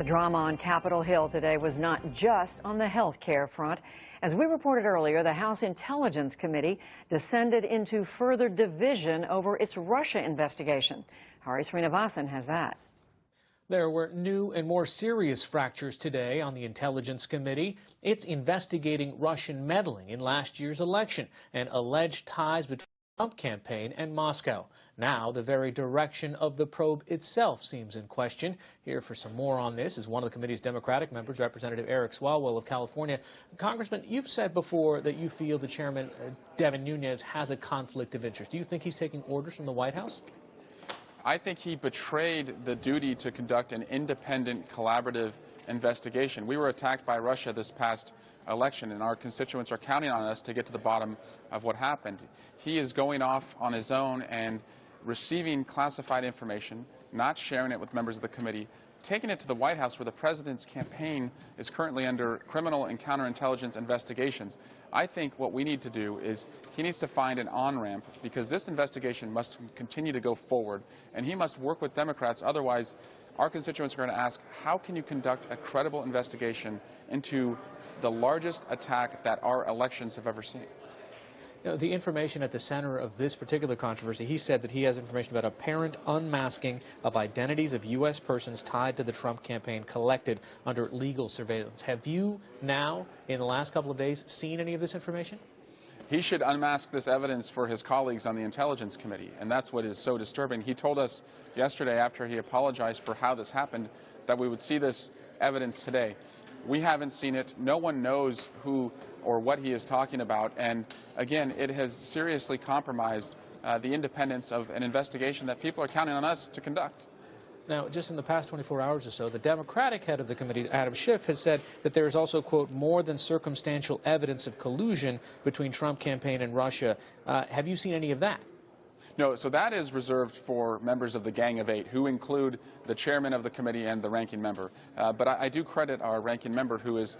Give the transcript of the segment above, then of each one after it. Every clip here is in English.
The drama on Capitol Hill today was not just on the health care front. As we reported earlier, the House Intelligence Committee descended into further division over its Russia investigation. Hari Srinivasan has that. There were new and more serious fractures today on the Intelligence Committee. It's investigating Russian meddling in last year's election and alleged ties between the Trump campaign and Moscow. Now, the very direction of the probe itself seems in question. Here for some more on this is one of the committee's Democratic members, Representative Swalwell of California. Congressman, you've said before that you feel the chairman, Chairman Nunes, has a conflict of interest. Do you think he's taking orders from the White House? I think he betrayed the duty to conduct an independent, collaborative investigation. We were attacked by Russia this past election, and our constituents are counting on us to get to the bottom of what happened. He is going off on his own and receiving classified information, not sharing it with members of the committee, taking it to the White House where the president's campaign is currently under criminal and counterintelligence investigations. I think what we need to do is he needs to find an on-ramp because this investigation must continue to go forward, and he must work with Democrats. Otherwise, our constituents are going to ask, how can you conduct a credible investigation into the largest attack that our elections have ever seen? You know, the information at the center of this particular controversy, he said that he has information about apparent unmasking of identities of U.S. persons tied to the Trump campaign collected under legal surveillance. Have you now, in the last couple of days, seen any of this information? He should unmask this evidence for his colleagues on the Intelligence Committee, and that's what is so disturbing. He told us yesterday, after he apologized for how this happened, that we would see this evidence today. We haven't seen it. No one knows who or what he is talking about. And again, it has seriously compromised the independence of an investigation that people are counting on us to conduct. Now, just in the past 24 hours or so, the Democratic head of the committee, Adam Schiff, has said that there is also, quote, more than circumstantial evidence of collusion between Trump campaign and Russia. Have you seen any of that? No, so that is reserved for members of the Gang of Eight, who include the chairman of the committee and the ranking member. But I do credit our ranking member, who is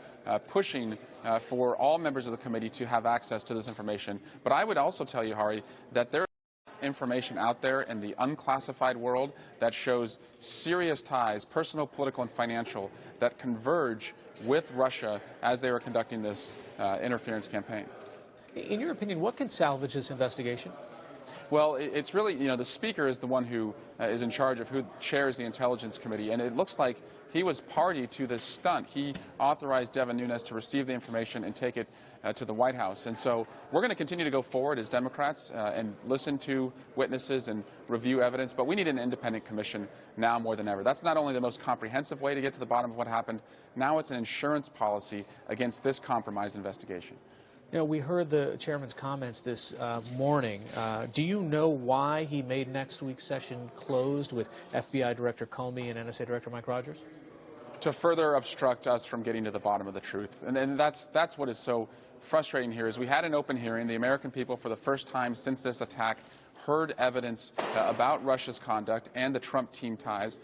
pushing for all members of the committee to have access to this information. But I would also tell you, Hari, that there is information out there in the unclassified world that shows serious ties, personal, political, and financial, that converge with Russia as they were conducting this interference campaign. In your opinion, what can salvage this investigation? Well, it's really, the Speaker is the one who is in charge of who chairs the Intelligence Committee, and it looks like he was party to this stunt. He authorized Chairman Nunes to receive the information and take it to the White House. And so we're going to continue to go forward as Democrats and listen to witnesses and review evidence, but we need an independent commission now more than ever. That's not only the most comprehensive way to get to the bottom of what happened, now it's an insurance policy against this compromised investigation. You know, we heard the chairman's comments this morning. Do you know why he made next week's session closed with FBI Director Comey and NSA Director Mike Rogers? To further obstruct us from getting to the bottom of the truth. And that's what is so frustrating here is we had an open hearing. The American people, for the first time since this attack, heard evidence about Russia's conduct and the Trump team ties,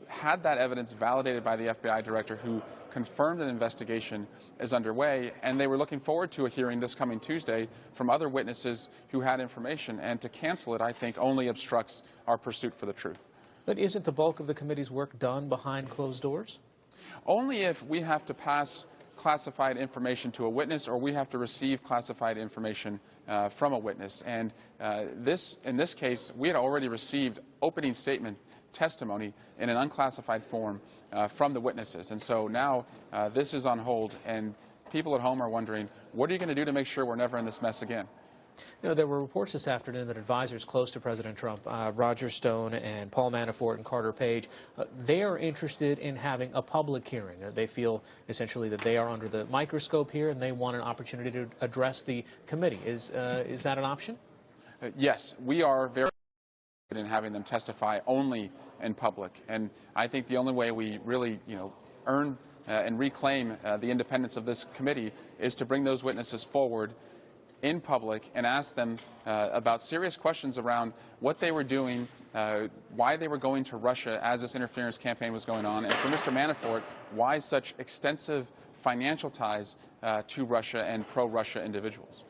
had that evidence validated by the FBI director, who confirmed an investigation is underway, and they were looking forward to a hearing this coming Tuesday from other witnesses who had information. And to cancel it, I think, only obstructs our pursuit for the truth. But isn't the bulk of the committee's work done behind closed doors? Only if we have to pass classified information to a witness or we have to receive classified information from a witness. And in this case, we had already received opening statement testimony in an unclassified form from the witnesses. And so now this is on hold, and people at home are wondering, what are you going to do to make sure we're never in this mess again? You know, there were reports this afternoon that advisors close to President Trump, Roger Stone and Paul Manafort and Carter Page, they are interested in having a public hearing. They feel essentially that they are under the microscope here and they want an opportunity to address the committee. Is that an option? Yes, we are very interested in having them testify only in public. And I think the only way we really, earn and reclaim the independence of this committee is to bring those witnesses forward in public and ask them about serious questions around what they were doing, why they were going to Russia as this interference campaign was going on, and for Mr. Manafort, why such extensive financial ties to Russia and pro-Russia individuals.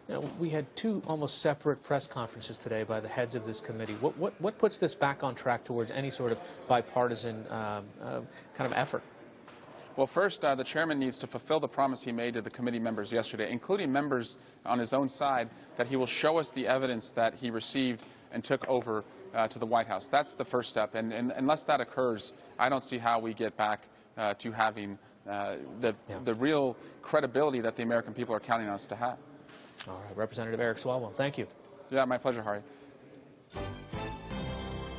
You know, we had two almost separate press conferences today by the heads of this committee. What puts this back on track towards any sort of bipartisan kind of effort? Well, first, the chairman needs to fulfill the promise he made to the committee members yesterday, including members on his own side, that he will show us the evidence that he received and took over to the White House. That's the first step. And unless that occurs, I don't see how we get back to having the real credibility that the American people are counting on us to have. All right, Representative Eric Swalwell, thank you. Yeah, my pleasure, Hari.